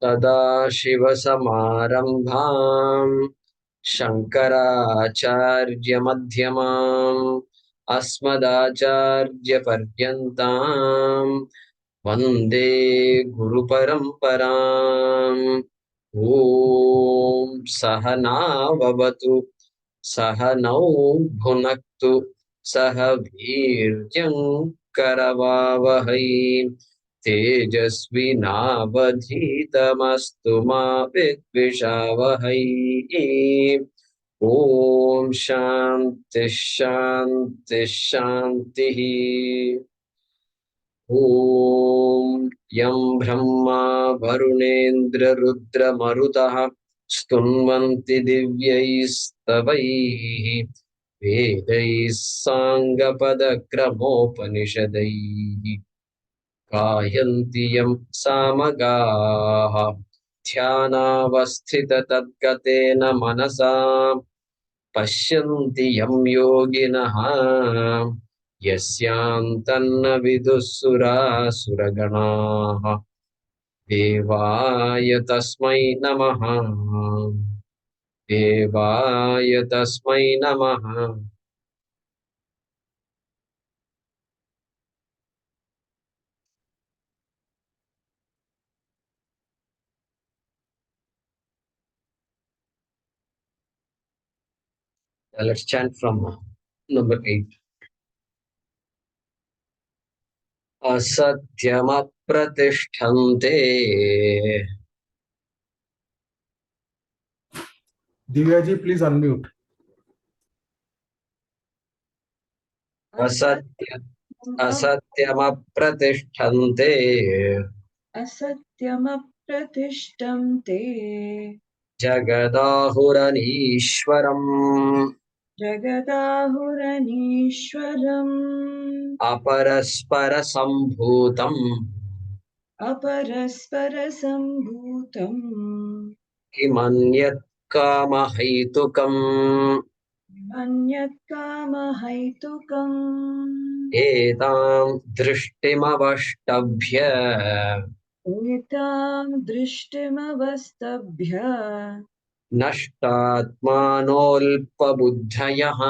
सदाशिवसमारम्भाम् शङ्कराचार्यमध्यमाम् अस्मदाचार्यपर्यन्ताम् वन्दे गुरुपरम्पराम्। ॐ सहना भवतु सहनौ भुनक्तु सह वीर्यं करवावहै तेजस्विनावधीतमस्तु मा विद्विषावहै। ॐ शान्ति शान्ति शान्तिः। ॐ यं ब्रह्मा वरुणेन्द्ररुद्रमरुतः स्तुन्वन्ति दिव्यैस्तवैः वेदैः साङ्गपदक्रमोपनिषदैः गायन्ति यं सामगाः ध्यानावस्थिततद्गतेन मनसा पश्यन्ति यं योगिनः यस्यान्तन्न विदुःसुरासुरगणाः देवाय तस्मै नमः देवाय तस्मै नमः। Let's chant from number 8. असत्यमप्रतिष्ठन्ते Divya ji, please unmute. असत्यमप्रतिष्ठन्ते असत्यमप्रतिष्ठन्ते जगदाहुरनीश्वरम् जगदाहुरनीश्वरम् अपरस्परसम्भूतम् अपरस्परसम्भूतम् किमन्यत् कामहैतुकम् अन्यत्कामहैतुकम् एतां दृष्टिमवष्टभ्य एतां दृष्टिमवस्तभ्य नष्टात्मानोऽल्पबुद्धयः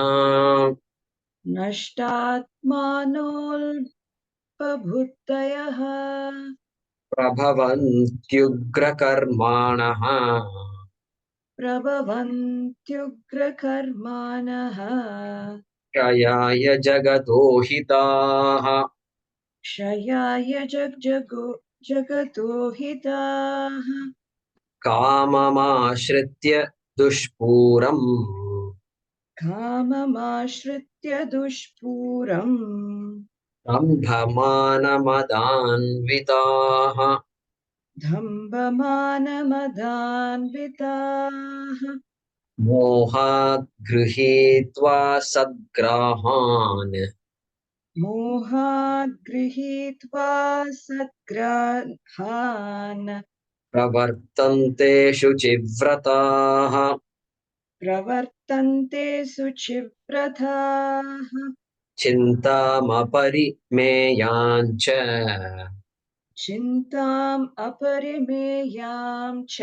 नष्टात्मानोऽल्पबुद्धयः प्रभवन्त्युग्रकर्माणः प्रभवन्त्युग्रकर्माणः क्षयाय जगतो हिताः क्षयाय जगतो हिताः काममाश्रित्य दुष्पूरम् काममाश्रित्य दुष्पूरम् दम्भमानमदान्विताः दम्भमानमदान्विताः मोहात् गृहीत्वा सद्ग्राहान् मोहात् गृहीत्वा सद्ग्राहान् प्रवर्तन्ते शुचिव्रताः प्रवर्तन्ते शुचिव्रताः चिन्तामपरिमेयाञ्च चिन्ताम् अपरिमेयां च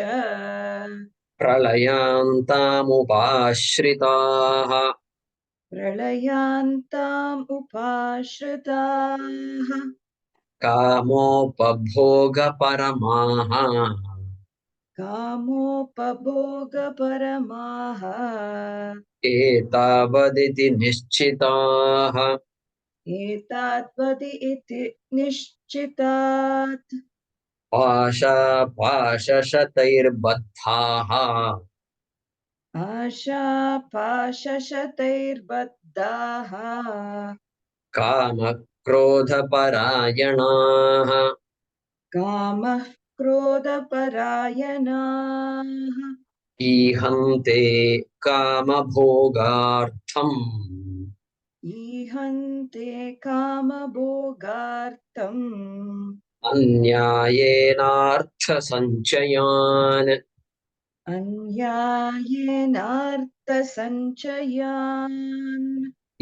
प्रलयान्तामुपाश्रिताः प्रलयान्ताम् उपाश्रिताः कामोपभोगपरमाः कामोपभोगपरमाः एतावदिति निश्चिताः एतावदि इति निश्चितात् पाशापाशशतैर्बद्धाः आशापाशशतैर्बद्धाः कामक्रोधपरायणाः कामः क्रोधपरायणाः ईहन्ते कामभोगार्थम् ईहन्ते कामभोगार्थम् अन्यायेनार्थसञ्चयान् अन्यायेनार्थसञ्चयान्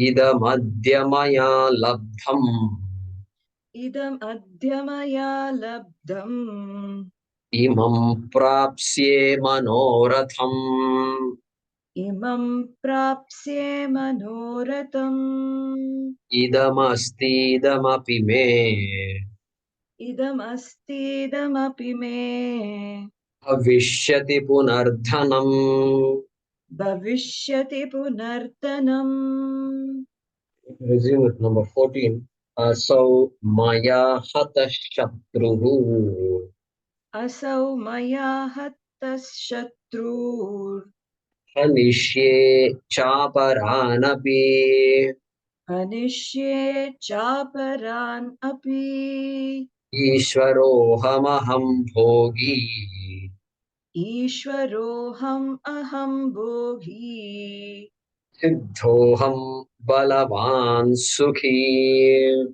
इदमद्य मया लब्धम् इदम् अद्य मया लब्धम् Imam prapsye manoratham. Imam prapsye manoratam. Idamasti idamapi me. Idam asti idamapi me. Avishyati punardhanam. Bhavishyati punartanam. Resume with number 14. Asau maya hata shatruhu. Asau maya hattas shatrur. Hanishye chaparanapi. Anishye chaparan api. Ishvarohamaham bhogi. Ishvaroham aham bhogi. Siddhoham balavan sukhi.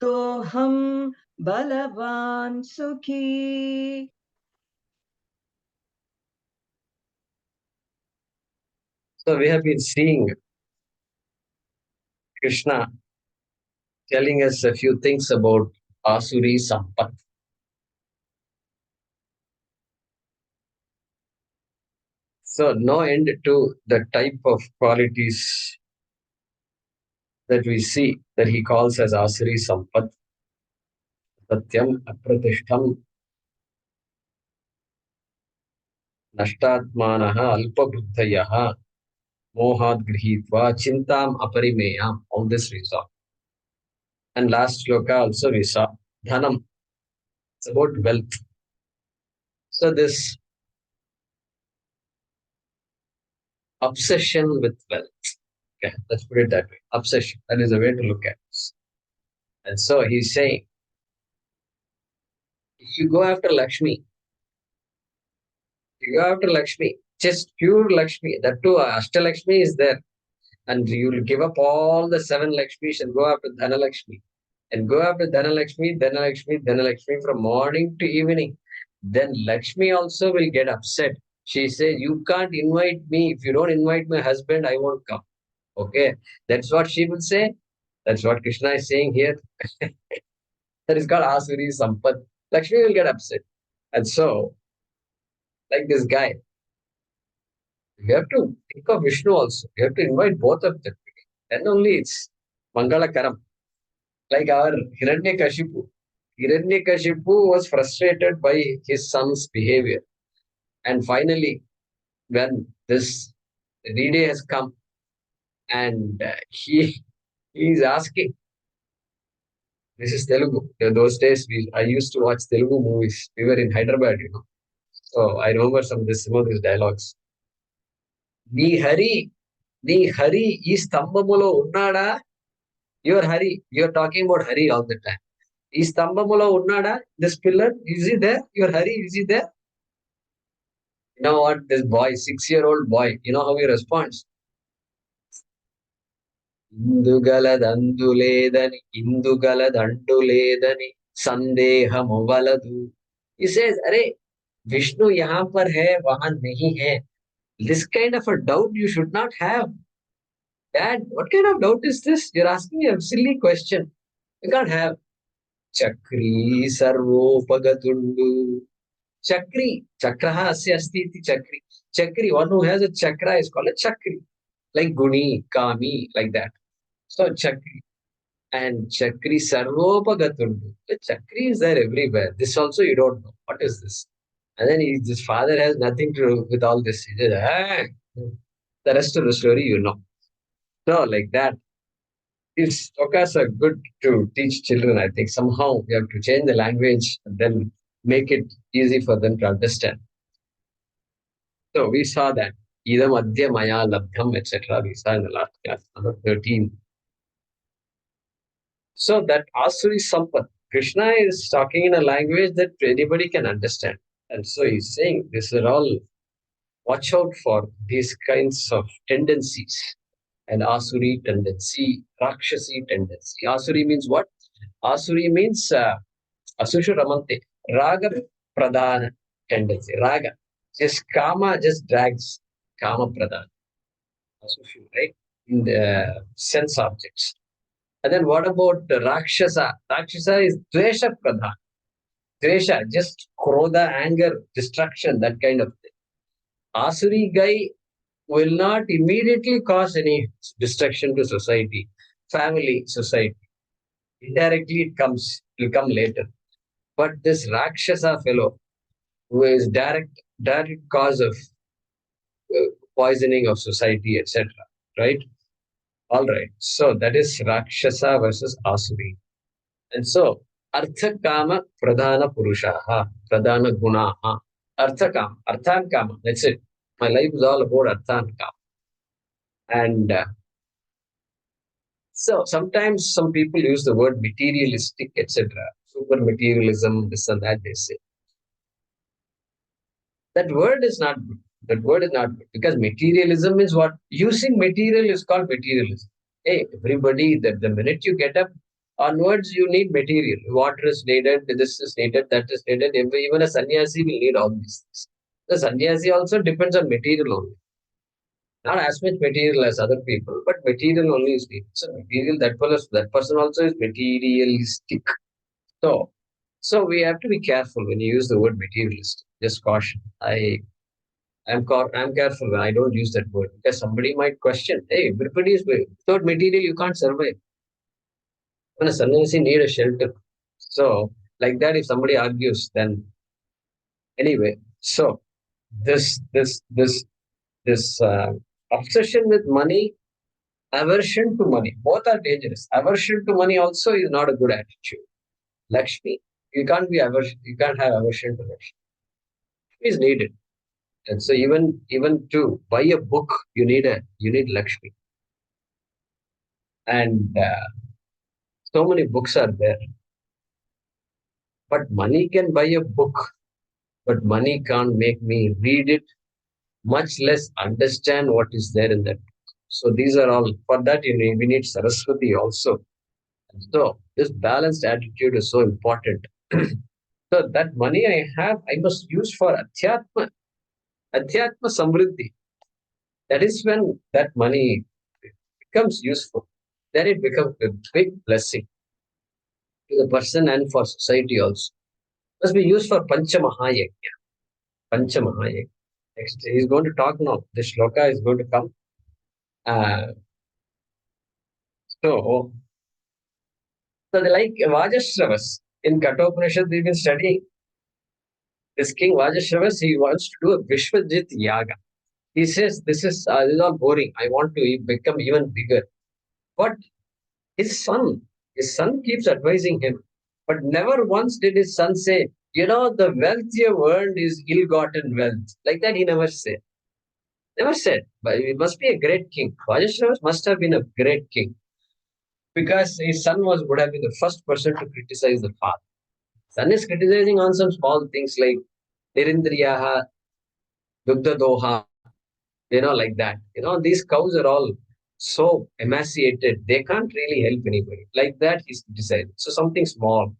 Toham balavan sukhi. So we have been seeing Krishna telling us a few things about Asuri Sampat. So no end to the type of qualities that we see that he calls as Asuri Sampat, Satyam, Apratishtham, Nashtatmanaha, Alpabuddhayaha, Mohat Grihitva, Chintam Aparimeyam. All this we saw. And last shloka also we saw Dhanam. It's about wealth. So this obsession with wealth. Okay, let's put it that way. Obsession. That is a way to look at this. And so he's saying, if you go after Lakshmi, you go after Lakshmi, just pure Lakshmi, that too, Ashtalakshmi is there. And you will give up all the 7 Lakshmis and go after Dhanalakshmi. And go after Dhanalakshmi, Dhanalakshmi, Dhanalakshmi from morning to evening. Then Lakshmi also will get upset. She says, you can't invite me. If you don't invite my husband, I won't come. Okay. That's what she will say. That's what Krishna is saying here. That is called Asuri Sampat. Lakshmi will get upset. And so, like this guy, you have to think of Vishnu also. You have to invite both of them. Then only it's Mangala Karam. Like our Hiranyakashipu. Hiranyakashipu was frustrated by his son's behavior. And finally, when this D-Day has come and he is asking, this is Telugu. Those days, I used to watch Telugu movies. We were in Hyderabad, you know. So I remember some of these dialogues. Ni Hari, Ni Hari, ఈ స్తంభములో ఉన్నాడా? Your Hari, you're talking about Hari all the time. ఈ స్తంభములో ఉన్నాడా? This pillar, is he there? Your Hari, is he there? You know what? This boy, 6-year-old boy, you know how he responds? ఇందుగలదందు లేదని ఇందుగలదండు లేదని సందేహము వలదు. He says, अरे विष्णु यहाँ पर है वहां नहीं है. This kind of a doubt you should not have. Dad, what kind of doubt is this? You're asking a silly question. You can't have. Chakri sarvopaгаtundu. Chakri. Chakraha asya asti iti chakri. Chakri, one who has a chakra is called a chakri. Like Guni, Kami, like that. So chakri. And chakri sarvopaгаtundu. The chakri is there everywhere. This also you don't know. What is this? And then his father has nothing to do with all this. He says, ah. The rest of the story you know. So like that. These shlokas are good to teach children. I think somehow we have to change the language and then make it easy for them to understand. So we saw that. Idam adya maya labdham, etc. We saw in the last class, number 13. So that Asuri Sampat, Krishna is talking in a language that anybody can understand. And so he's saying, this is all, watch out for these kinds of tendencies. An Asuri tendency, Rakshasi tendency. Asuri means what? Asuri means Asushu Ramante, Raga Pradhana tendency. Raga. Just Kama just drags Kama Pradhana. Asushu, right? In the sense objects. And then what about Rakshasa? Rakshasa is Dvesha Pradhana. Dvesha, just krodha, anger, destruction, that kind of thing. Asuri guy will not immediately cause any destruction to society, family, society. Indirectly, it will come later. But this Rakshasa fellow, who is direct cause of poisoning of society, etc. Right? All right. So that is Rakshasa versus Asuri. And so, Artha Kama Pradhana Purushaha, Pradhana Gunaha. Artha Kama, Artha and Kama. That's it. My life is all about Artha and Kama. And so sometimes some people use the word materialistic, etc. Super materialism, this and that, they say. That word is not good. That word is not good because materialism is what? Using material is called materialism. Hey, everybody, that the minute you get up onwards, you need material. Water is needed, this is needed, that is needed. Even a sannyasi will need all these things. The sannyasi also depends on material only. Not as much material as other people, but material only is needed. So material, that person also is materialistic. So, so we have to be careful when you use the word materialistic. Just caution. I'm careful when I don't use that word because somebody might question, hey, everybody is without material, you can't survive. When a sannyasi need a shelter. So, like that, if somebody argues, then anyway. So, this, this, this, this obsession with money, aversion to money, both are dangerous. Aversion to money also is not a good attitude. Lakshmi, you can't have aversion to Lakshmi. Lakshmi is needed. And so even to buy a book, you need Lakshmi. And so many books are there. But money can buy a book, but money can't make me read it, much less understand what is there in that. So these are all for that we need Saraswati also. So this balanced attitude is so important. So that money I have, I must use for Adhyatma Samriddhi. That is when that money becomes useful. Then it becomes a big blessing to the person and for society also. Must be used for Panchamahayagya. Panchamahayagya. Next, he's going to talk now. The shloka is going to come. Uh, so, so they like Vajashravas. In Kathopanishad, we've been studying this king Vajashravas. He wants to do a Vishwajit Yaga. He says, this is all boring. I want to become even bigger. But his son, his son keeps advising him. But never once did his son say, you know, the wealth you have earned is ill-gotten wealth. Like that, he never said. Never said. But he must be a great king. Vajashravas must have been a great king because his son would have been the first person to criticize the father. Son is criticizing on some small things like Nirindriyaha, Dugdha Doha, like that. These cows are all so emaciated, they can't really help anybody. Like that, he's criticized. So something small.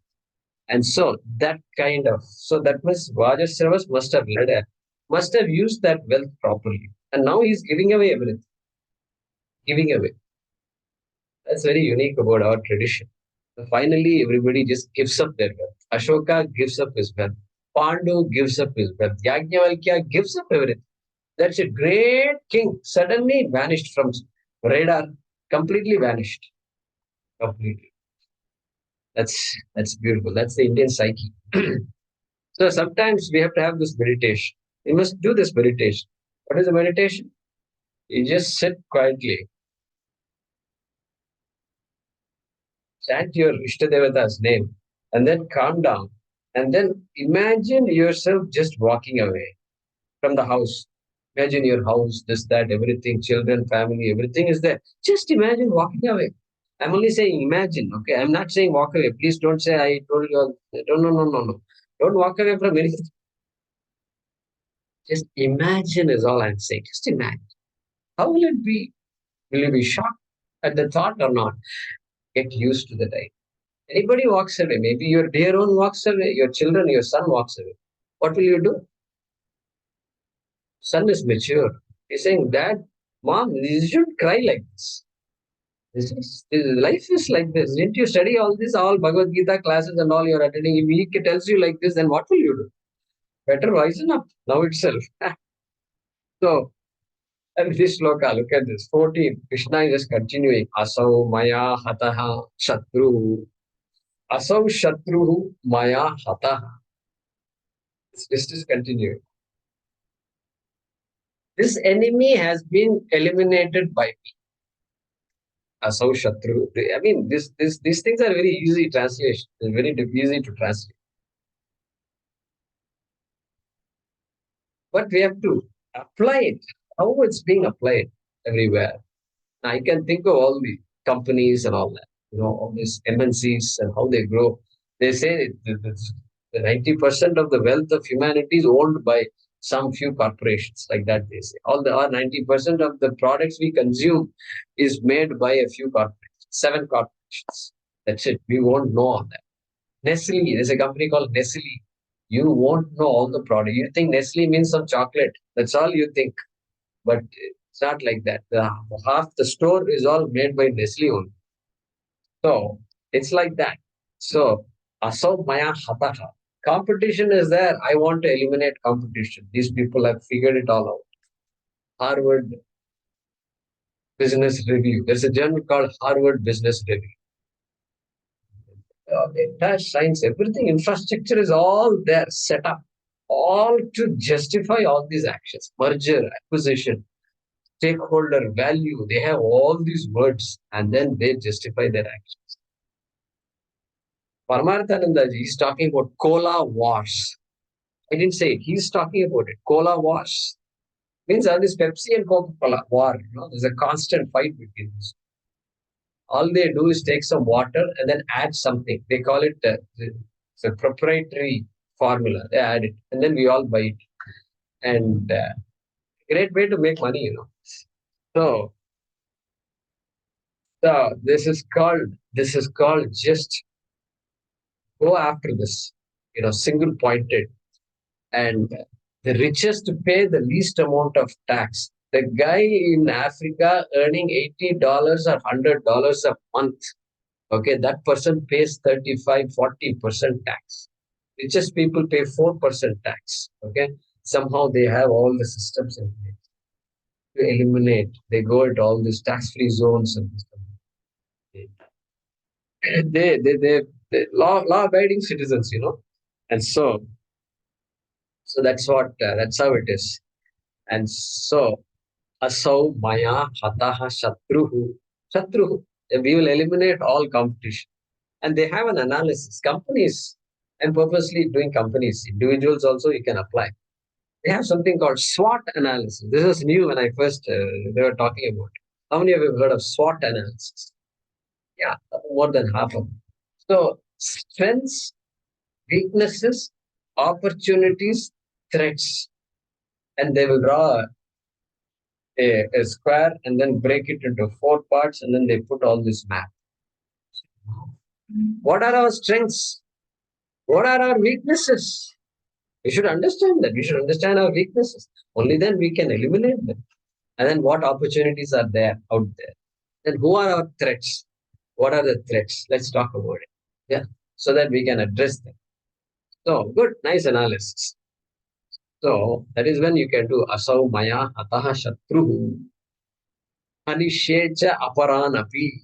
And so that means Vajashravas must have used that wealth properly. And now he's giving away everything. Giving away. That's very unique about our tradition. Finally, everybody just gives up their wealth. Ashoka gives up his wealth. Pandu gives up his wealth. Yajnavalkya gives up everything. That's a great king. Suddenly vanished from radar. Completely vanished. Completely. That's beautiful. That's the Indian psyche. So sometimes we have to have this meditation. We must do this meditation. What is the meditation? You just sit quietly, chant your Ishtadevata's name, and then calm down. And then imagine yourself just walking away from the house. Imagine your house, this, that, everything, children, family, everything is there. Just imagine walking away. I'm only saying imagine, okay? I'm not saying walk away. Please don't say I told you. No. Don't walk away from anything. Just imagine is all I'm saying. Just imagine. How will it be? Will you be shocked at the thought or not? Get used to the time. Anybody walks away, maybe your dear one walks away, your children, your son walks away. What will you do? Son is mature. He's saying, Dad, Mom, you shouldn't cry like this. Life is like this. Didn't you study all this, all Bhagavad Gita classes and all you're attending? If he tells you like this, then what will you do? Better wisen up now itself. So, and this shloka, look at this. 14. Krishna is just continuing. Asau maya hataha shatru. Asau shatruhu maya hataha. This list is continuing. This enemy has been eliminated by me. Asau shatru. I mean, these things are very easy translation. They're very easy to translate. But we have to apply it. How it's being applied everywhere. I can think of all the companies and all that, all these MNCs and how they grow. They say the 90% of the wealth of humanity is owned by some few corporations, like that they say. All the 90% of the products we consume is made by a few corporations, 7 corporations. That's it. We won't know all that. Nestle, there's a company called Nestle. You won't know all the product. You think Nestle means some chocolate. That's all you think. But it's not like that. Half the store is all made by Nestle only. So it's like that. So Asau Maya Hataha. Competition is there. I want to eliminate competition. These people have figured it all out. Harvard Business Review. There's a journal called Harvard Business Review. Entire science, everything, infrastructure is all there, set up, all to justify all these actions. Merger, acquisition, stakeholder value. They have all these words and then they justify their actions. Paramarthananda ji is talking about cola wars. I didn't say it. He's talking about it. Cola wars. Means this Pepsi and Coca-Cola war. There's a constant fight between them. All they do is take some water and then add something. They call it it's a proprietary formula. They add it and then we all buy it. And great way to make money. So this is called just go after this, single pointed. And the richest pay the least amount of tax. The guy in Africa earning $80 or $100 a month, okay, that person pays 35-40% tax. Richest people pay 4% tax, okay. Somehow they have all the systems in place to eliminate. They go into all these tax-free zones and they law-abiding citizens, and so that's how it is. And so asau maya hataha shatruhu. We will eliminate all competition. And they have an analysis. Companies, I'm purposely doing companies. Individuals also you can apply. They have something called SWOT analysis. This was new when I first they were talking about it. How many of you have heard of SWOT analysis? Yeah, more than half of them. So strengths, weaknesses, opportunities, threats. And they will draw a square and then break it into 4 parts and then they put all this map. What are our strengths? What are our weaknesses? We should understand that. We should understand our weaknesses. Only then we can eliminate them. And then what opportunities are there out there? Then who are our threats? What are the threats? Let's talk about it. Yeah. So that we can address them. So good, nice analysis. So that is when you can do asau maya ataha shatruhu anishecha aparan api.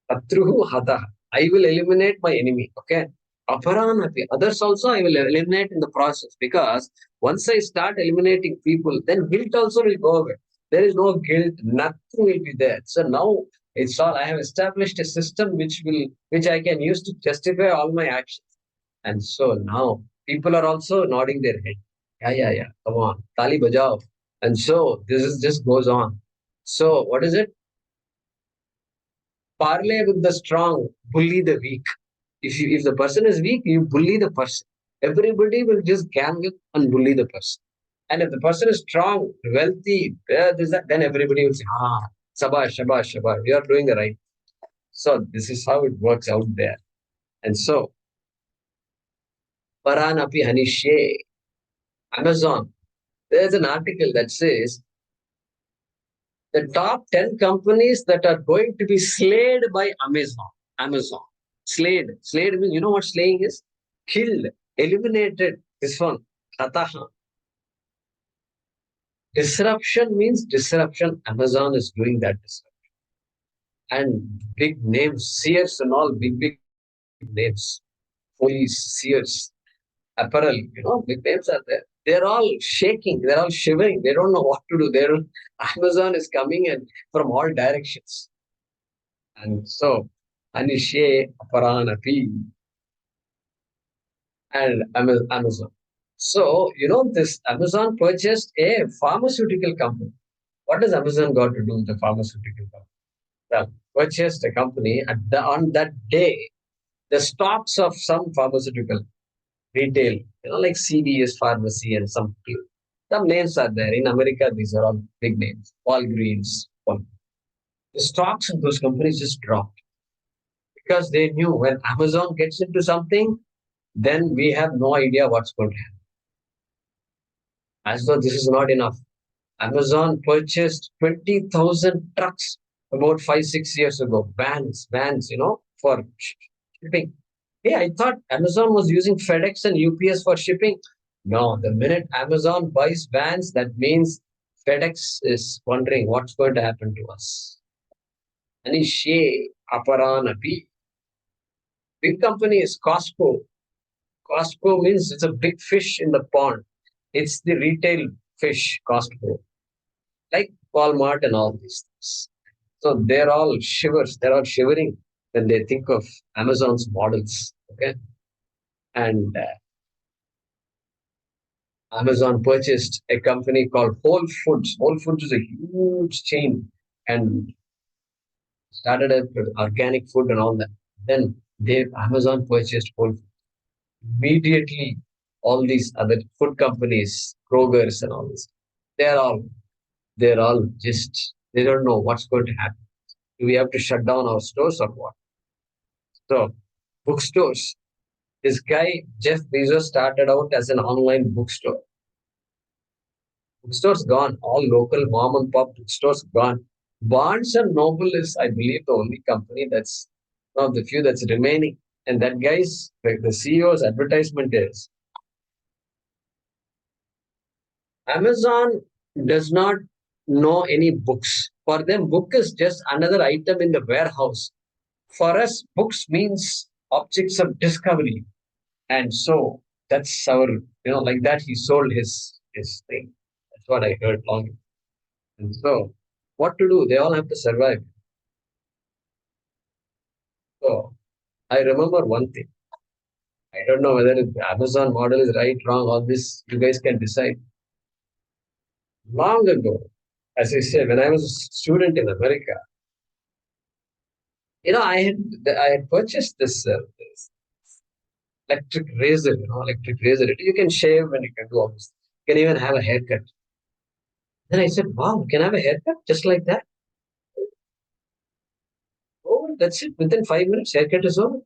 Shatruhu hataha. I will eliminate my enemy. Okay. Aparan api. Others also I will eliminate in the process, because once I start eliminating people, then guilt also will go away. There is no guilt, nothing will be there. So now it's all, I have established a system which I can use to justify all my actions. And so now people are also nodding their head. Yeah. Come on. Tali bajao. And so this is just goes on. So what is it? Parlay with the strong, bully the weak. If the person is weak, you bully the person. Everybody will just gang up and bully the person. And if the person is strong, wealthy, then everybody will say, shabash, shabash, shabash, you are doing the right. So this is how it works out there. And so, Paranapi Hanishe, Amazon, There's an article that says the top 10 companies that are going to be slayed by Amazon. Amazon. Slayed. Slayed means, you know what slaying is? Killed, eliminated. This one. Khataha. Disruption means disruption. Amazon is doing that disruption. And big names, Sears and all, big names. Police, Sears, apparel, big names are there. They're all shaking. They're all shivering. They don't know what to do. Amazon is coming and from all directions. And so, Anishe Aparanapi and Amazon. So, this Amazon purchased a pharmaceutical company. What does Amazon got to do with the pharmaceutical company? Well, purchased a company on that day, the stocks of some pharmaceutical retail, like CVS pharmacy and some names are there. In America, these are all big names. Walgreens. The stocks of those companies just dropped because they knew when Amazon gets into something, then we have no idea what's going to happen. As though this is not enough. Amazon purchased 20,000 trucks about 5-6 years ago. Vans, for shipping. Hey, I thought Amazon was using FedEx and UPS for shipping. No, the minute Amazon buys vans, that means FedEx is wondering what's going to happen to us. Anishe Aparanapi. Big company is Costco. Costco means it's a big fish in the pond. It's the retail fish, Costco, like Walmart and all these things. So they're all shivers. They're all shivering when they think of Amazon's models. Okay, and Amazon purchased a company called Whole Foods. Whole Foods is a huge chain and started up with organic food and all that. Then Amazon purchased Whole Foods. Immediately, all these other food companies, Kroger's and all this, they're all just they don't know what's going to happen. Do we have to shut down our stores or what? So bookstores. This guy Jeff Bezos started out as an online bookstore. Bookstores gone. All local mom and pop bookstores gone. Barnes and Noble is, I believe, the only company that's one of the few that's remaining. And that guy's, the CEO's advertisement is Amazon does not know any books. For them, book is just another item in the warehouse. For us, books means objects of discovery. And so that's our, like that he sold his thing. That's what I heard long ago. And so what to do? They all have to survive. So I remember one thing. I don't know whether the Amazon model is right, wrong, all this you guys can decide. Long ago, as I said, when I was a student in America, I had purchased this electric razor, electric razor. You can shave and you can do all this. You can even have a haircut. Then I said, wow, you can have a haircut just like that? Oh, that's it. Within 5 minutes, haircut is over.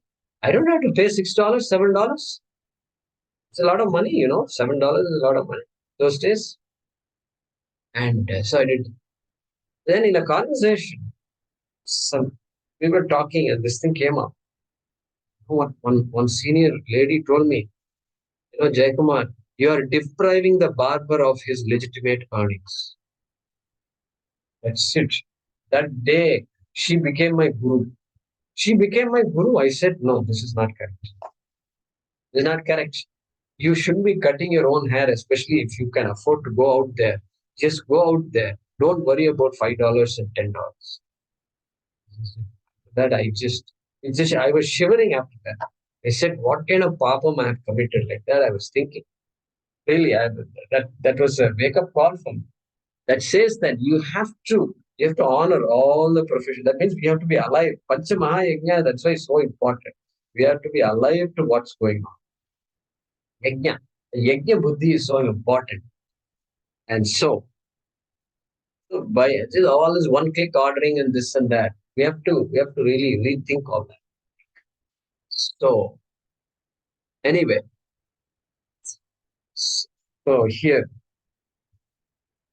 I don't have to pay $6, $7. It's a lot of money, $7 is a lot of money those days. And so I did. Then in a conversation, we were talking and this thing came up. One senior lady told me, Jaykumar, you are depriving the barber of his legitimate earnings. That's it. That day, she became my guru. She became my guru. I said, no, this is not correct. This is not correct. You shouldn't be cutting your own hair, especially if you can afford to go out there. Just go out there. Don't worry about $5 and $10. That I was shivering after that. I said, what kind of papam I have committed? Like that, I was thinking. Really, that was a wake up call for me. That says that you have to honor all the profession. That means we have to be alive. Panchamaha that's why it's so important. We have to be alive to what's going on. Yajna. Yajna buddhi is so important. And so by just all this one click ordering and this and that, we have to really rethink all that. So anyway, so here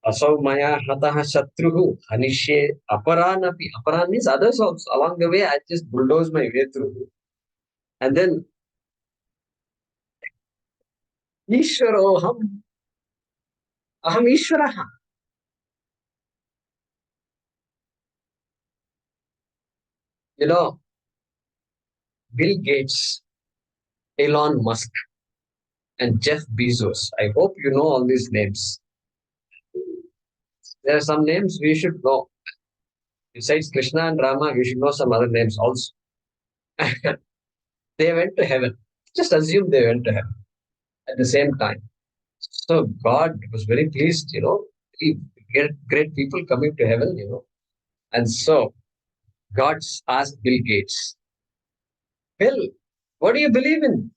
Asau maya hataha shatruhu hanishe aparanapi. Aparan means others also. Along the way, I just bulldoze my way through. And then Ishwaroham, aham Ishwaraha. You know, Bill Gates, Elon Musk, and Jeff Bezos. I hope you know all these names. There are some names we should know. Besides Krishna and Rama, we should know some other names also. They went to heaven. Just assume they went to heaven at the same time. So God was very pleased, he great people coming to heaven. And so God asked Bill Gates, Bill, what do you believe in?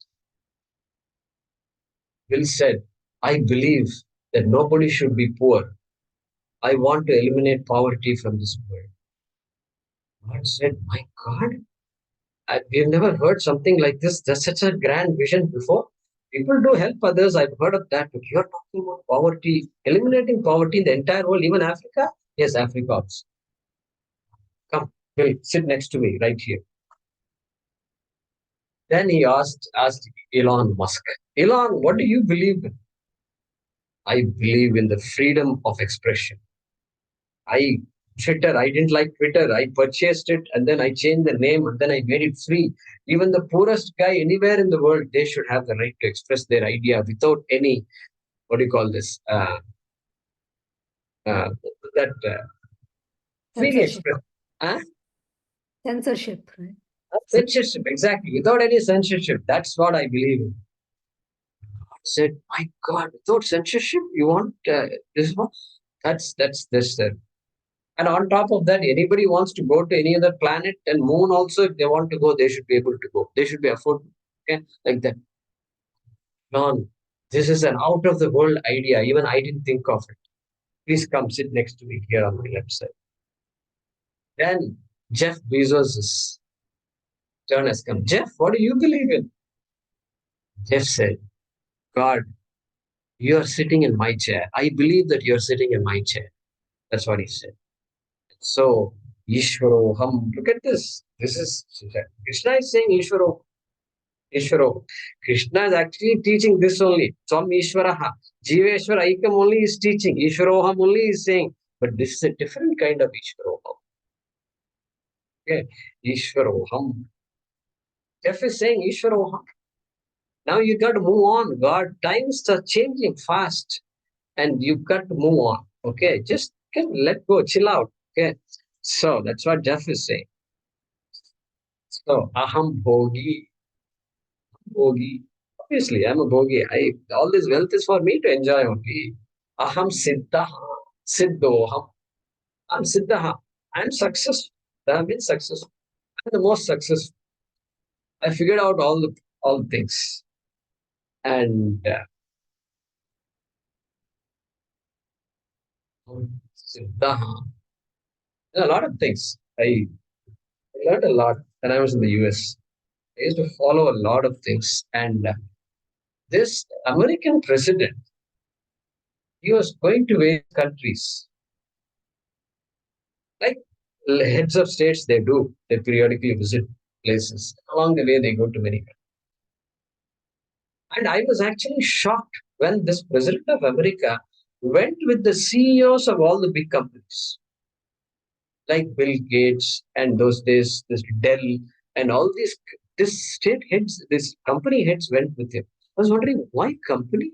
Bill said, I believe that nobody should be poor. I want to eliminate poverty from this world. God said, my God, we've never heard something like this. There's such a grand vision before. People do help others. I've heard of that. But you're talking about poverty, eliminating poverty in the entire world, even Africa? Yes, Africa also. Come, Bill, sit next to me right here. Then he asked Elon Musk, Elon, what do you believe in? I believe in the freedom of expression. I didn't like Twitter. I purchased it and then I changed the name and then I made it free. Even the poorest guy anywhere in the world, they should have the right to express their idea without any, what do you call this? Uh, that freely Censorship. express. Huh? Censorship, right? Censorship, exactly. Without any censorship. That's what I believe in. I said, my God, without censorship, you want this one? That's this. And on top of that, anybody wants to go to any other planet and moon also, if they want to go, they should be able to go. They should be affordable. Okay, like that. Non, this is an out of the world idea. Even I didn't think of it. Please come sit next to me here on my left side. Then Jeff Bezos' turn has come. Jeff, what do you believe in? Jeff said, God, you are sitting in my chair. I believe that you're sitting in my chair. That's what he said. So, Ishwaroham, look at this. This is Krishna is saying Ishwaro. Ishwaro. Krishna is actually teaching this only. Swam Ishwaraha. Jiveshwar Aikam only is teaching. Ishwaroham only is saying. But this is a different kind of Ishwaroham. Okay. Ishwaroham. Jeff is saying Ishwaroham. Now you got to move on. God, times are changing fast. And you've got to move on. Okay. Just let go. Chill out. Okay. So that's what Jeff is saying. So aham bhogi. Bhogi. Obviously, I'm a bhogi. All this wealth is for me to enjoy only. Aham siddhaha. Siddhoham. I'm siddhaha. I'm successful. I've been successful. I'm the most successful. I figured out all the things. And siddhaha. A lot of things. I learned a lot when I was in the US. I used to follow a lot of things. And this American president, he was going to various countries. Like heads of states, they periodically visit places. Along the way, they go to many countries. And I was actually shocked when this president of America went with the CEOs of all the big companies, like Bill Gates and those days, this Dell and all these, this state heads, this company heads went with him. I was wondering why company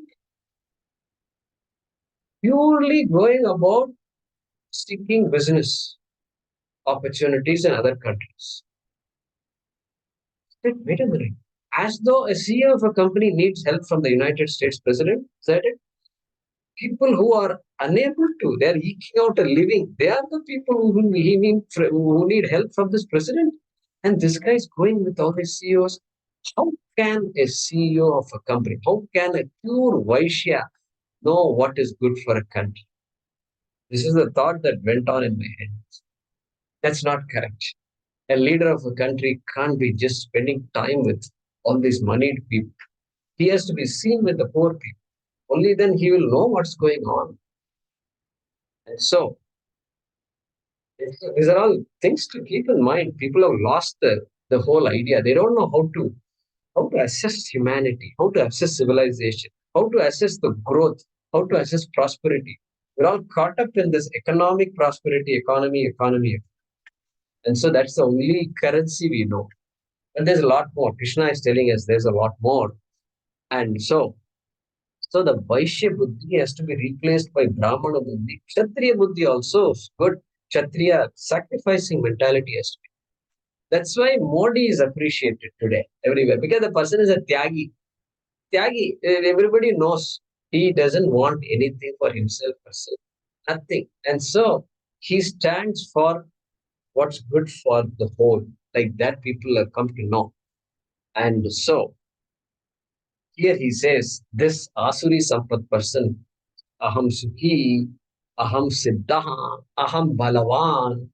purely going about seeking business opportunities in other countries. Wait a minute. As though a CEO of a company needs help from the United States president, said it. People who are unable to, they're eking out a living. They are the people who need help from this president. And this guy is going with all his CEOs. How can a CEO of a company, how can a pure Vaishya know what is good for a country? This is the thought that went on in my head. That's not correct. A leader of a country can't be just spending time with all these moneyed people. He has to be seen with the poor people. Only then he will know what's going on. And so, these are all things to keep in mind. People have lost the whole idea. They don't know how to assess humanity, how to assess civilization, how to assess the growth, how to assess prosperity. We're all caught up in this economic prosperity, economy. And so that's the only currency we know. And there's a lot more. Krishna is telling us there's a lot more. And so the Vaishya Buddhi has to be replaced by Brahmana Buddhi. Kshatriya Buddhi also is good. Kshatriya sacrificing mentality has to be. That's why Modi is appreciated today everywhere because the person is a Tyagi. Tyagi, everybody knows he doesn't want anything for himself, herself, nothing. And so he stands for what's good for the whole. Like that, people have come to know. And so here he says, this Asuri Sampat person, Aham Sukhi, Aham Siddha, Aham Balavan.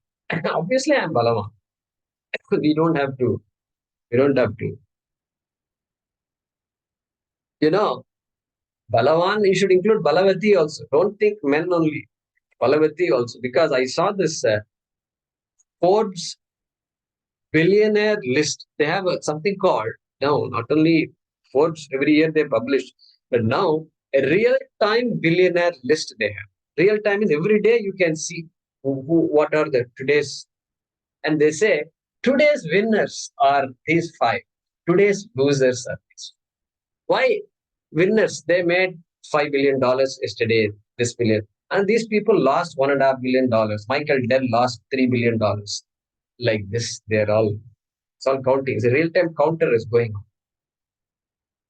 Obviously, I'm Balavan. We don't have to. We don't have to. You know, Balavan, you should include Balavati also. Don't think men only. Balavati also. Because I saw this Forbes billionaire list. They have something called, now, not only Forbes, every year they publish, but now a real-time billionaire list they have. Real time is every day you can see what are the today's, and they say today's winners are these five, today's losers are these. Why winners? They made $5 billion yesterday, this billion, and these people lost $1.5 billion. Michael Dell lost $3 billion. Like this, they're all, it's all counting. It's a real-time counter is going on.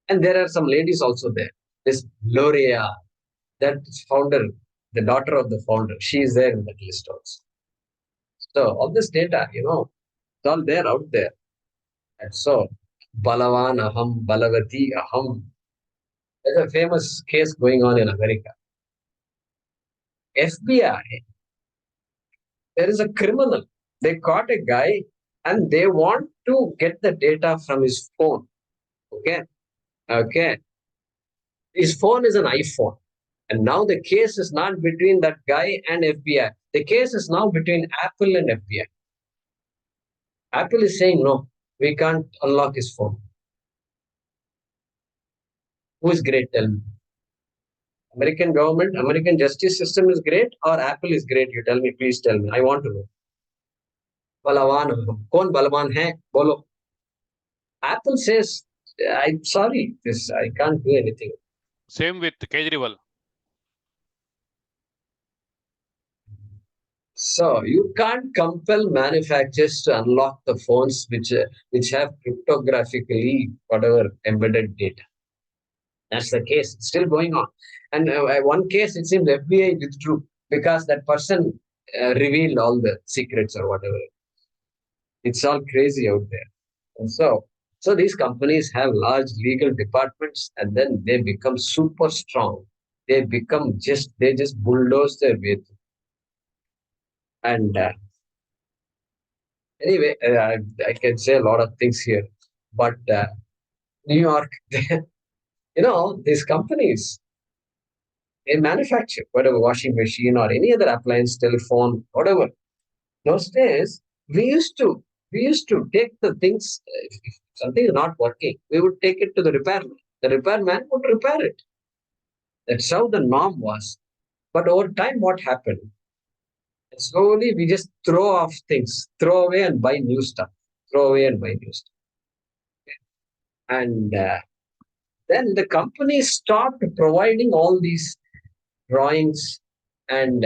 And there are some ladies also there. This Gloria, that founder, the daughter of the founder, she is there in that list also. So all this data, it's all there out there. And so Balavan Aham, Balavati Aham. There's a famous case going on in America. FBI, there is a criminal. They caught a guy and they want to get the data from his phone. Okay. Okay. His phone is an iPhone. And now the case is not between that guy and FBI. The case is now between Apple and FBI. Apple is saying, no, we can't unlock his phone. Who is great? Tell me. American government, American justice system is great or Apple is great? You tell me, please tell me. I want to know. Balawan, कौन बलवान है? Bolo. Apple says, I'm sorry, this I can't do anything. Same with Kejriwal. So you can't compel manufacturers to unlock the phones which have cryptographically whatever embedded data. That's the case. It's still going on. And one case, it seems FBI withdrew because that person revealed all the secrets or whatever. It's all crazy out there. And so these companies have large legal departments and then they become super strong. They just bulldoze their way through. And anyway, I can say a lot of things here. But New York, these companies, they manufacture whatever washing machine or any other appliance, telephone, whatever. Those days, we used to take the things, if something is not working, we would take it to the repairman. The repairman would repair it. That's how the norm was. But over time, what happened? Slowly, we just throw off things, throw away and buy new stuff, throw away and buy new stuff. And then the companies stopped providing all these drawings and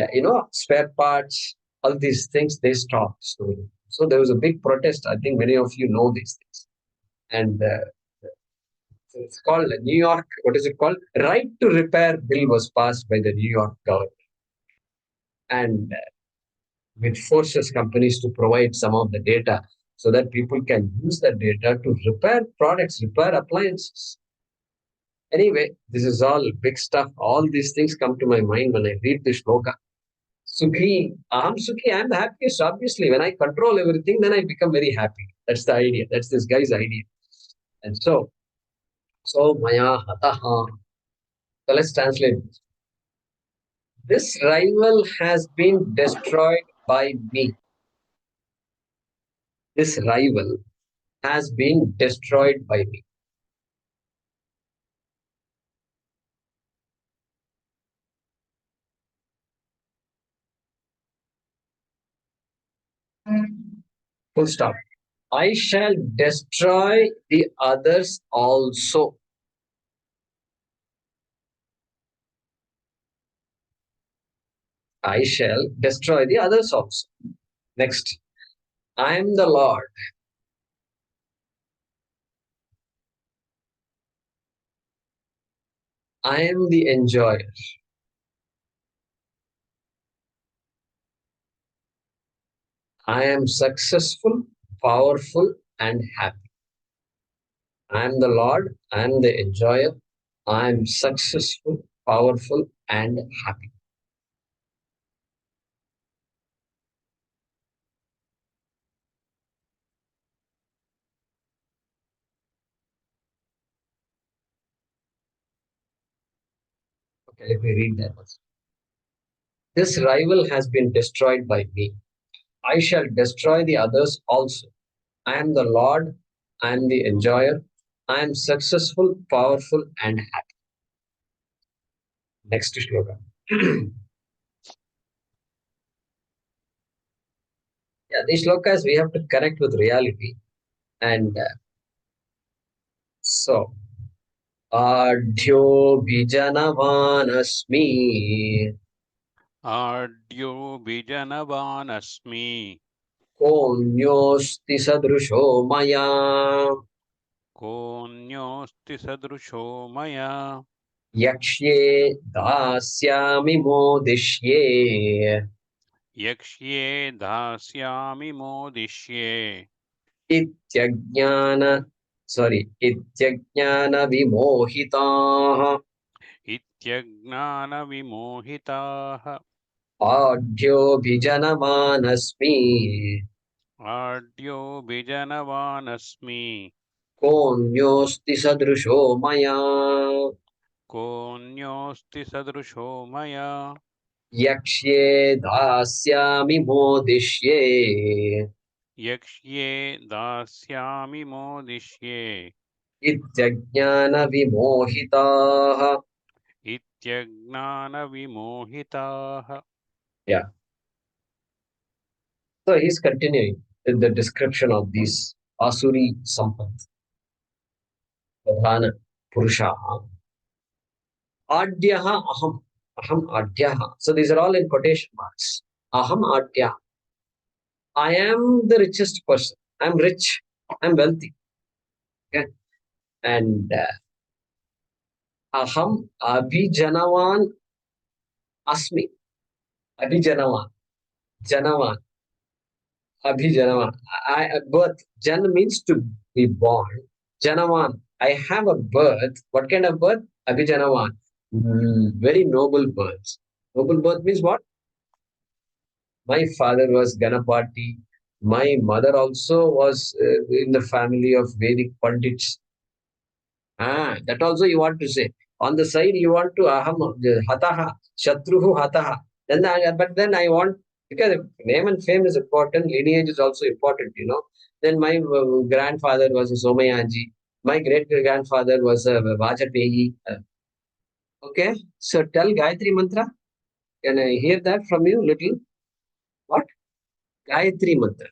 spare parts, all these things. They stopped slowly. So there was a big protest. I think many of you know these things. And it's called New York. What is it called? Right to repair bill was passed by the New York government, and which forces companies to provide some of the data so that people can use that data to repair products, repair appliances. Anyway, this is all big stuff. All these things come to my mind when I read the shloka. Sukhi, Aham Sukhi, I'm the happiest. Obviously, when I control everything, then I become very happy. That's the idea. That's this guy's idea. And so Maya Hataha. So let's translate. This rival has been destroyed by me. This rival has been destroyed by me. Full stop. I shall destroy the others also. I shall destroy the others also. Next. I am the Lord. I am the enjoyer. I am successful, powerful, and happy. I am the Lord. I am the enjoyer. I am successful, powerful, and happy. Okay, let me read that once. This rival has been destroyed by me. I shall destroy the others also. I am the Lord. I am the enjoyer. I am successful, powerful, and happy. Next shloka. Yeah, these shlokas we have to connect with reality. And so, Adhyobhijanavaanasmi. Adyo Bijanavaanasmi. Konyosti sadrusho maya. Konyosti sadrusho maya. Yakshye dasyami modishye. Yakshye dhasyami modishye. Ityajnana, Ityajnana vimohitaah. Ityajnana vimohitaah. Adhyobhijanavaanasmi. Adyo Bijanavaanasmi. Konyosti sadrusho maya. Konyosti sadrusho maya. Yakshye dasyami modishye. Yakshye dasyami modishye. Ityajnana vimohitaah. Ityajnana vimohitaah. Yeah. So he's continuing in the description of these Asuri Sampath, Pradhana Purushaha. Adhyaha aham. Aham adhyaha. So these are all in quotation marks. Aham adhyaha. I am the richest person. I'm rich. I'm wealthy. Okay. And aham abhijanavan asmi. Abhijanavan. Janavan. Abhijanavan. Birth. Jana means to be born. Janavan. I have a birth. What kind of birth? Abhijanavan. Very noble birth. Noble birth means what? My father was Ganapati. My mother also was in the family of Vedic Pandits. That also you want to say. On the side, you want to aham hataha, shatruhu hataha. But then I want, because name and fame is important, lineage is also important, you know. Then my grandfather was a Somayaji. My great grandfather was a Vajapeyi. Okay, so tell Gayatri Mantra. Can I hear that from you little? What? Gayatri Mantra.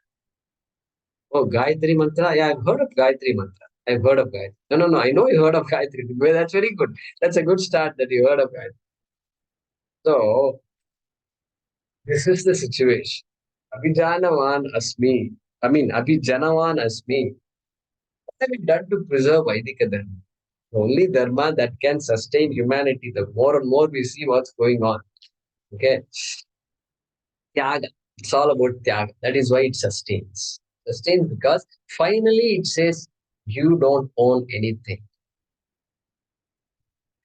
Oh, Gayatri Mantra. Yeah, I've heard of Gayatri Mantra. I've heard of Gayatri. No. I know you heard of Gayatri. Well, that's very good. That's a good start that you heard of Gayatri. So, this is the situation. Abhijanavan Asmi. Abhijanavan Asmi. What have we done to preserve Vaidika Dharma? The only Dharma that can sustain humanity, the more and more we see what's going on. Okay. Tyaga. It's all about Tyaga. That is why it sustains. Sustains because finally it says, you don't own anything.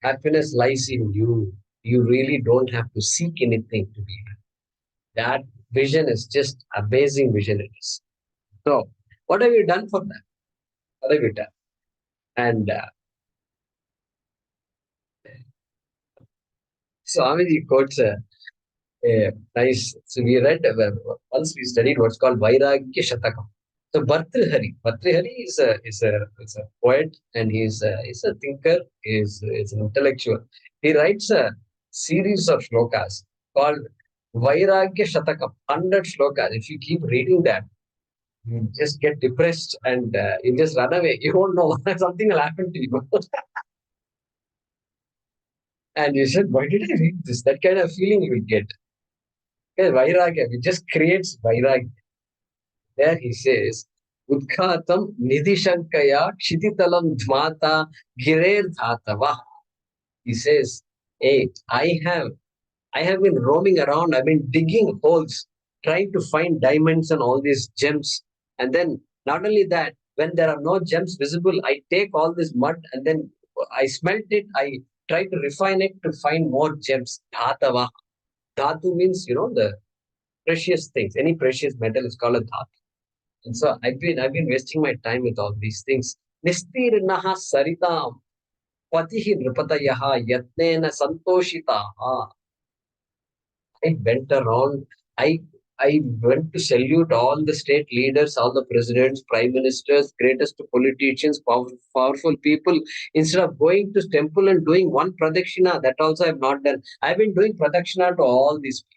Happiness lies in you. You really don't have to seek anything to be happy. That vision is just amazing vision it is. So, what have you done for that? What have you done? And Swamiji quotes Nice. So we read, once we studied what's called Vairagya Shatakam. So Bhartrihari is a poet, and he's a thinker, is an intellectual. He writes a series of shlokas called Vairagya Shatakam, 100 shlokas. If you keep reading that, you just get depressed, and you just run away. You won't know something will happen to you. And you said, why did I read this? That kind of feeling you will get. Vairagya, it just creates Vairagya. There he says, Udkhatam Nidhishankaya Kshititalam Dhmata Girer Dhatava. He says, hey, I have been roaming around, I've been digging holes, trying to find diamonds and all these gems. And then not only that, when there are no gems visible, I take all this mud and then I smelt it, I try to refine it to find more gems. Dhatava. Dhatu means, the precious things. Any precious metal is called a dhatu. And so I've been wasting my time with all these things. Nistirnaha saritam patihi nripatayaha yatnena santoshitaha. I went around. I I went to salute all the state leaders, all the presidents, prime ministers, greatest politicians, powerful people. Instead of going to temple and doing one pradakshina, that also I have not done. I've been doing pradakshina to all these people.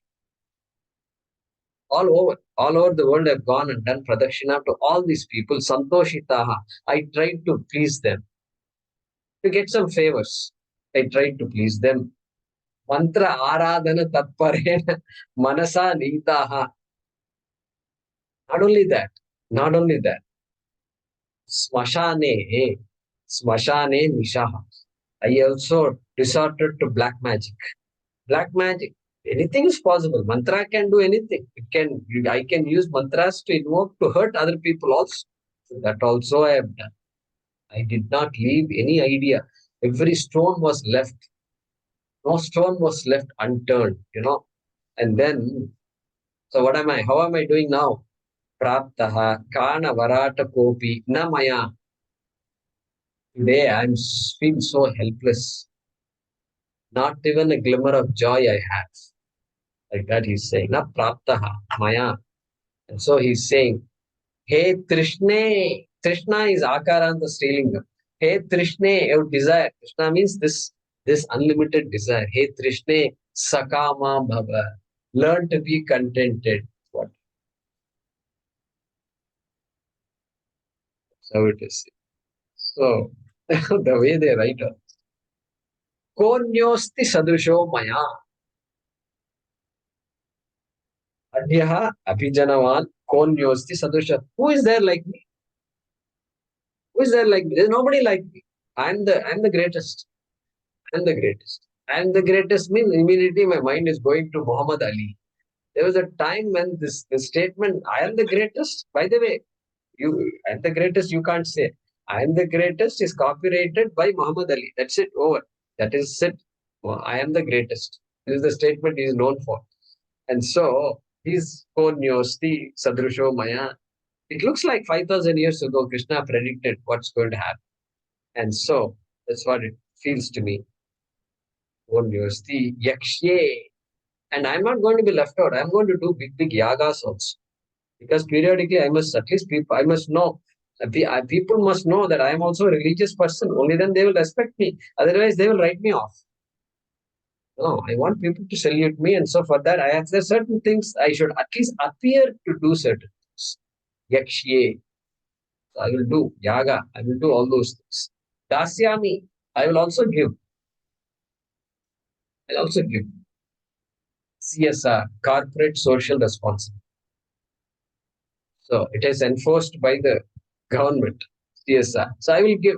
All over the world, I've gone and done pradakshina to all these people. Santoshitaha. I tried to please them, to get some favors. I tried to please them. Mantra aradhana tatparena manasa nitaha. Not only that, not only that. Smashane, smashane nishaha. I also resorted to black magic. Black magic. Anything is possible. Mantra can do anything. I can use mantras to invoke to hurt other people also. So that also I have done. I did not leave any idea. Every stone was left. No stone was left unturned, And then, so what am I? How am I doing now? Praptaha kana varata kopi na maya. Today I feel so helpless. Not even a glimmer of joy I have. Like that he's saying. Na praptaha maya. And so he's saying, Hey Trishne. Trishna is Akaranta Srilingam. Hey Trishne, your desire. Krishna means this unlimited desire. Hey Trishne, Sakama Bhava. Learn to be contented. What? So it is. So the way they write it. Konyosti sadrusho maya. Adhyaya abhijanavan konyosti sadrusha. Who is there like me? Who is there like me? There's nobody like me. I'm the greatest. I'm the greatest. I'm the greatest means immediately my mind is going to Muhammad Ali. There was a time when this statement, I am the greatest, by the way, I'm the greatest, you can't say. I am the greatest is copyrighted by Muhammad Ali. That's it, over. That is it. Well, I am the greatest. This is the statement he is known for. And so, his Konyosti Sadrusho Maya. It looks like 5,000 years ago, Krishna predicted what's going to happen. And so, that's what it feels to me. Konyosti Yakshye. And I'm not going to be left out. I'm going to do big yagas also. Because periodically I must, at least I must know, people must know that I am also a religious person. Only then they will respect me. Otherwise, they will write me off. No, I want people to salute me. And so for that, there are certain things I should at least appear to do certain things. Yakshye. So I will do yaga. I will do all those things. Dasyami. I will also give. I'll also give. CSR, corporate social responsibility. So it is enforced by the government, CSR. So I will give.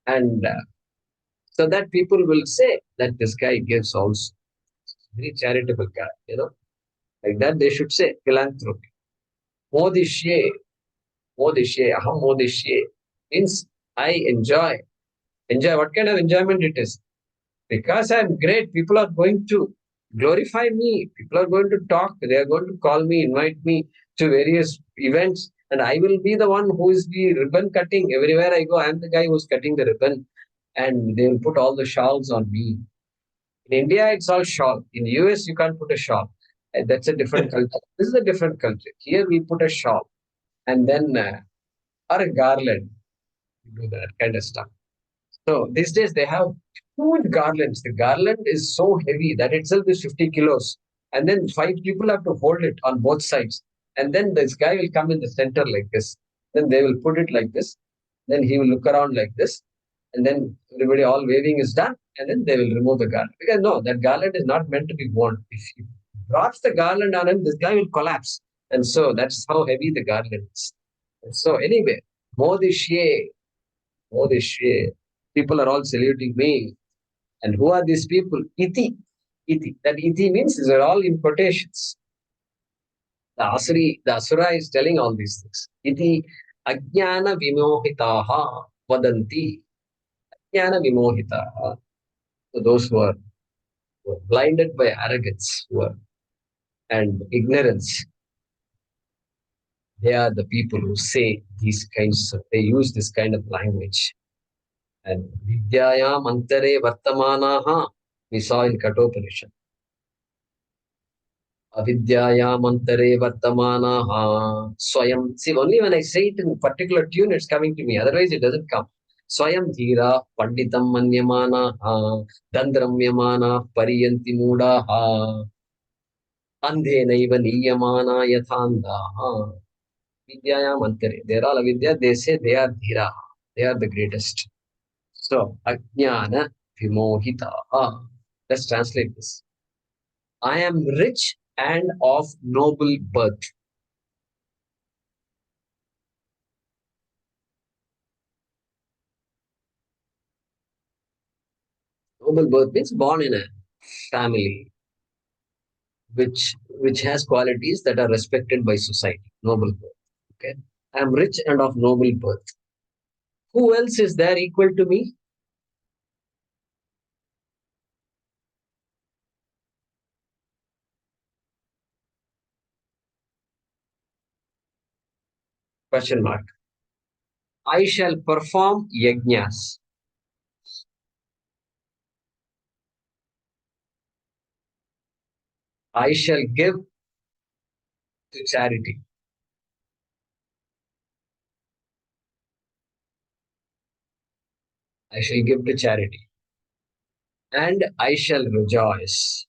And so that people will say that this guy gives also. Very charitable guy, Like that they should say, philanthropy. Modishye, aham modishye. Means I enjoy. Enjoy, what kind of enjoyment it is? Because I'm great, people are going to glorify me. People are going to talk. They are going to call me, invite me to various events. And I will be the one who is the ribbon cutting. Everywhere I go, I'm the guy who's cutting the ribbon. And they will put all the shawls on me. In India, it's all shawl. In US, you can't put a shawl. That's a different culture. This is a different culture. Here, we put a shawl and then or a garland. We do that kind of stuff. So these days they have huge garlands. The garland is so heavy that itself is 50 kilos. And then 5 people have to hold it on both sides. And then this guy will come in the center like this. Then they will put it like this. Then he will look around like this. And then everybody all waving is done. And then they will remove the garland. Because no, that garland is not meant to be worn. If you drops the garland on him, this guy will collapse. And so that's how heavy the garland is. And so anyway, Modishye, Modishye. People are all saluting me. And who are these people? Iti. Iti. That iti means these are all in quotations. The Asura is telling all these things. Iti ajnana vimohitaha vadanti. Ajnana vimohitaha. So those who are blinded by arrogance and ignorance, they are the people who say these kinds of, they use this kind of language. And Vidyayam antare vartamanaha, we saw in Kathopanishad. Avidyayam antare vartamanaha swayam. See, only when I say it in particular tune, it's coming to me. Otherwise, it doesn't come. Swayam dhira panditam manyamanaha dandramyamana pariyanti mudaha andhenaiva niyamana yathandaha. Vidyayam antare. They're all avidya. They say they are dhira. They are the greatest. So, ajnana vimohitaha. Let's translate this. I am rich and of noble birth. Noble birth means born in a family which has qualities that are respected by society. Noble birth. Okay. I am rich and of noble birth. Who else is there equal to me? Question mark. I shall perform yajnas. I shall give to charity. I shall give to charity. And I shall rejoice.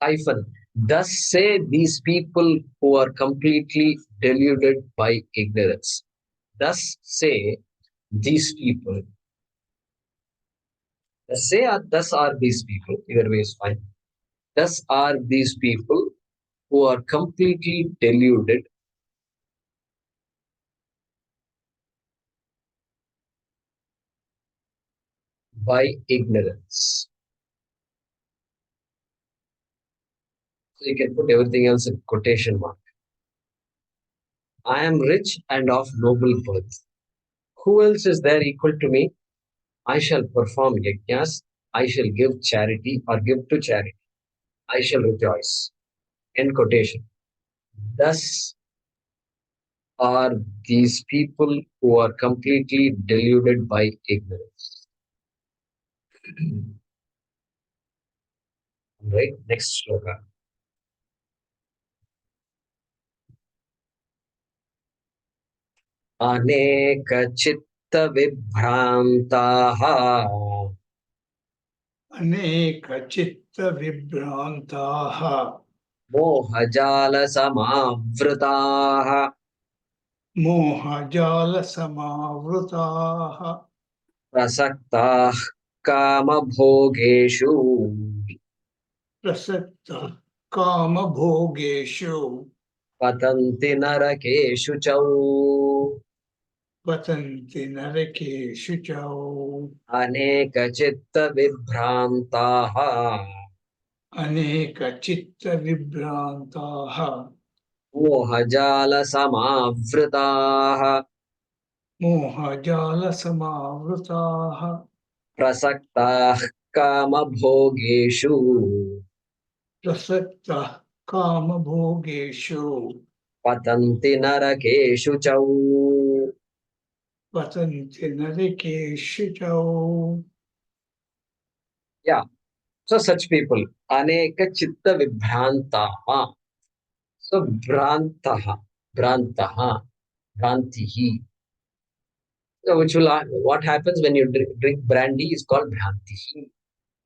Hyphen. Thus say these people who are completely deluded by ignorance. Thus say these people. Thus are these people. Either way is fine. Thus are these people who are completely deluded by ignorance. So you can put everything else in quotation mark. I am rich and of noble birth. Who else is there equal to me? I shall perform yajnas. I shall give charity or give to charity. I shall rejoice. End quotation. Thus are these people who are completely deluded by ignorance. Right? Next shloka. अनेकचित्तविभ्रान्ताः अनेकचित्तविभ्रान्ताः मोहजालसमावृताः मोहजालसमावृताः प्रसक्ताः कामभोगेषु प्रसक्तः कामभोगेषु पतन्ति नरकेषु च पतन्ति नरकेषु च अनेकचित्तविभ्रान्ताः अनेकचित्तविभ्रान्ताः मोहजालसमावृताः मोहजालसमावृताः प्रसक्ताः कामभोगेषु प्रसक्तः कामभोगेषु patanti narakeshu chau. Vatanti narikeshu chau. Yeah. So such people, aneka chitta vibhrantaha. So bhrantaha, bhrantihi. So which will what happens when you drink brandy is called bhrantihi.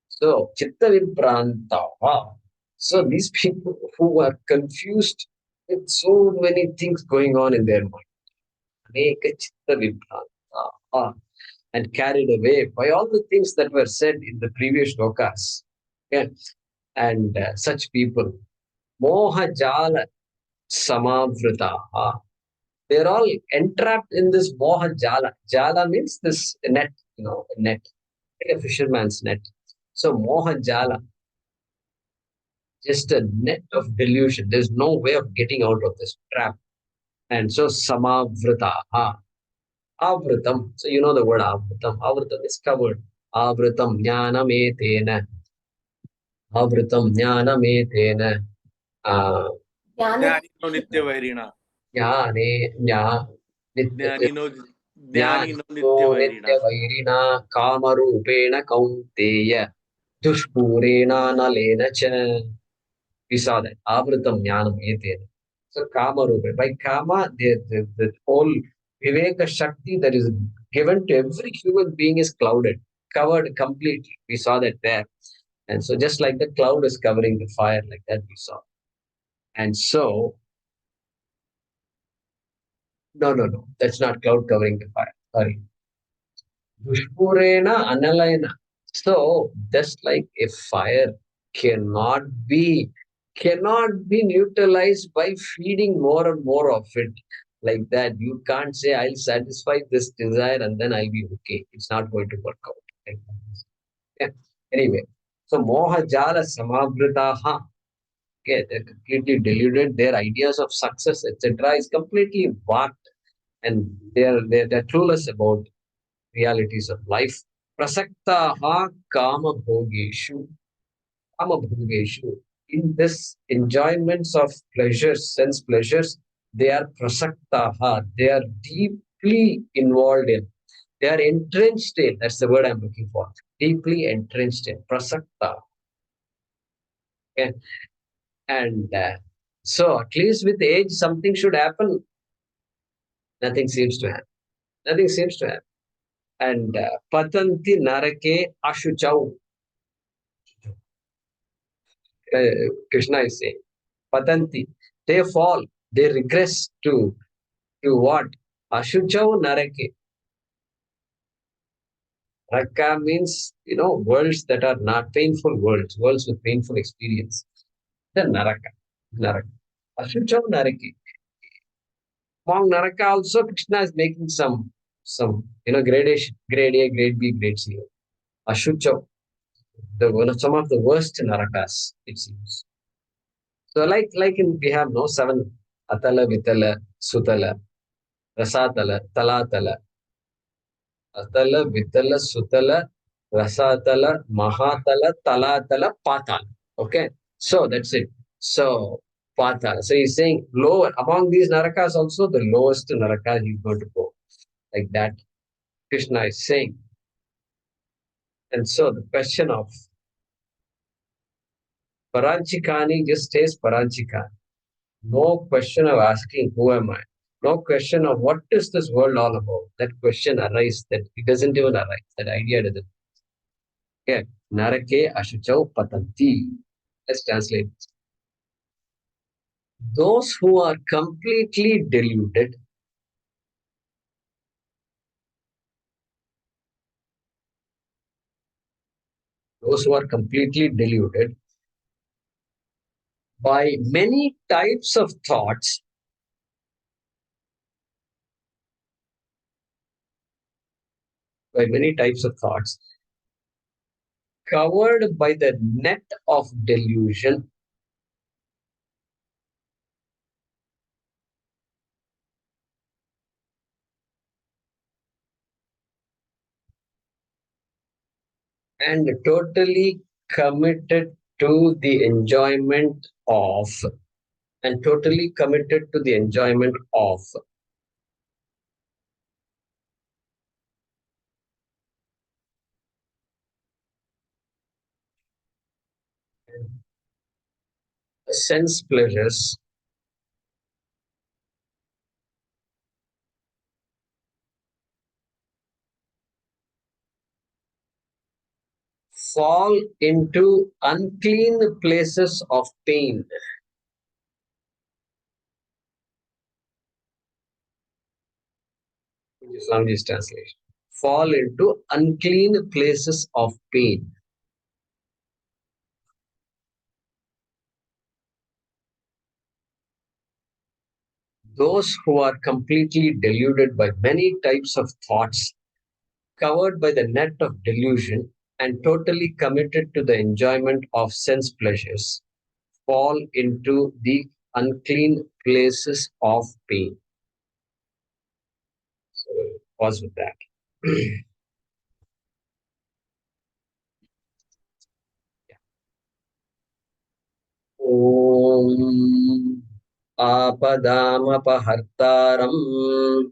So chitta vibhrantaha. So these people who are confused with so many things going on in their mind, aneka chitta vibhrantaha, and carried away by all the things that were said in the previous shlokas. Okay? And such people, moha jala samavritaha. They're all entrapped in this moha jala. Jala means this net, a net, like a fisherman's net. So moha jala, just a net of delusion. There's no way of getting out of this trap. And so samavritaha, avritam. So you know the word avritam. Avritam is covered. Avritam jnanam etena. Avritam jnanam etena. ज्ञानिनो नित्यवैरिणा ज्ञाने ज्ञा ज्ञानिनो ज्ञानिनो ज्ञानिनो नित्यवैरिणा नित्यवैरिणा कामरूपेण कौन्तेय दुष्पूरेणानलेन च. We saw that. Avritam jnanam etena. So kama rupa. By kama, the whole viveka shakti that is given to every human being is clouded, covered completely. We saw that there. And so just like the cloud is covering the fire, like that we saw. And so, no, that's not cloud covering the fire. Sorry. Dushpurena analayana. So just like a fire cannot be neutralized by feeding more and more of it. Like that, you can't say I'll satisfy this desire and then I'll be okay. It's not going to work out. Like that. Yeah. Anyway, so moha jala samavritaha. Okay, they're completely deluded. Their ideas of success, etc., is completely warped, and they're clueless about realities of life. Prasaktaha kama bhogeshu, kama bhogeshu. In this enjoyments of pleasures, sense pleasures, they are prasaktaha. They are deeply involved in. They are entrenched in. That's the word I'm looking for. Deeply entrenched in. Prasakta. Okay? And so at least with age, something should happen. Nothing seems to happen. Nothing seems to happen. And patanti narake ashuchau. Krishna is saying, patanti, they fall, they regress to what? Ashuchau narake. Naraka means, worlds that are not painful worlds, worlds with painful experience. The naraka. Ashuchau narake. Among naraka also, Krishna is making some gradation, grade A, grade B, grade C. Ashuchau, some of the worst narakas, it seems. So we have no seven: Atala, Vitala, Sutala, Rasatala, Talatala, Atala, Vitala, Sutala, Rasatala, Mahatala, Talatala, Patala. Okay, so that's it. So Patala. So he's saying lower among these narakas also the lowest naraka he's going to go. Like that, Krishna is saying. And so the question of Paranchikani just stays Paranchikani. No question of asking, who am I? No question of what is this world all about? That question arises, that it doesn't even arise. That idea doesn't. Okay. Narake ashuchau patanti. Let's translate. Those who are completely deluded, by many types of thoughts, covered by the net of delusion, and totally committed to the enjoyment of and totally committed to the enjoyment of. Sense pleasures fall into unclean places of pain. Swamiji's translation. Fall into unclean places of pain. Those who are completely deluded by many types of thoughts, covered by the net of delusion, and totally committed to the enjoyment of sense pleasures, fall into the unclean places of pain. So, pause with that. Om Apadamapahartaram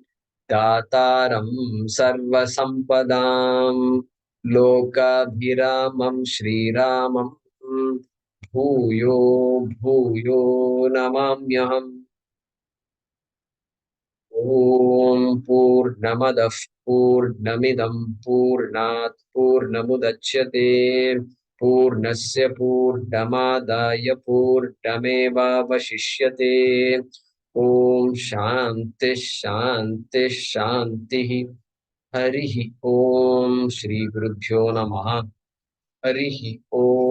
Dataram Sarvasampadam Lokabhiramam Shriramam Bhuyo Bhuyo Namamyaham. Om Purnamadah Purnamidam Purnat Purnamudachyate Purnasya Purnamadaya Purnamevavashishyate. Om Shanti Shanti Shanti. Harihi Om Shri Gurubhyo Namaha. Harihi Om.